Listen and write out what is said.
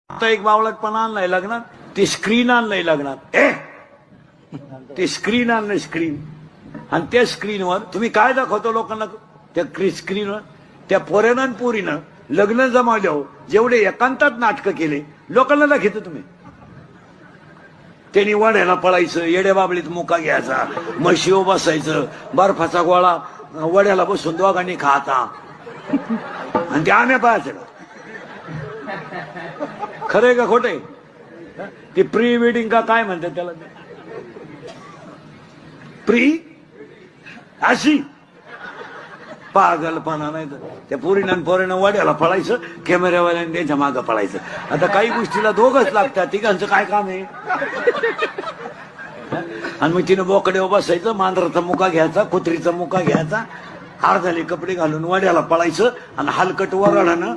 आता एक बावळटपणा आणलाय लग्नात, ते स्क्रीन आणलंय लग्नात. ते स्क्रीन आणलंय, स्क्रीन. आणि त्या स्क्रीनवर तुम्ही काय दाखवतो लोकांना? त्या स्क्रीनवर त्या पोऱ्यानं आणि पोरीनं लग्न जमावल्यावर जेवढे एकांतात नाटकं केले लोकांना दाखवतो तुम्ही. त्यांनी वड्याला पळायचं, येड्या बाबळीत मुका घ्यायचा, म्हशीवर बसायचं, बर्फाचा गोळा वड्याला बसून दोघांनी खायचा आणि ते आम्या पाहायचं. खरंय का खोटंय? ते प्री वेडिंग का काय म्हणतात त्याला? प्री अशी पागलपणा नाही तर त्या पोरीनं पोरीनं वाड्याला पळायचं, कॅमेऱ्यावाल्याने त्याच्या मागं पळायचं. आता काही गोष्टीला दोघच लागतात, तिघांचं काय काम आहे? आणि मग तिनं बोकड्यावर बसायचं, मांजराचा मुका घ्यायचा, कुत्रीचा मुका घ्यायचा, हार झाले कपडे घालून वाड्याला पळायचं आणि हलकट वराडानं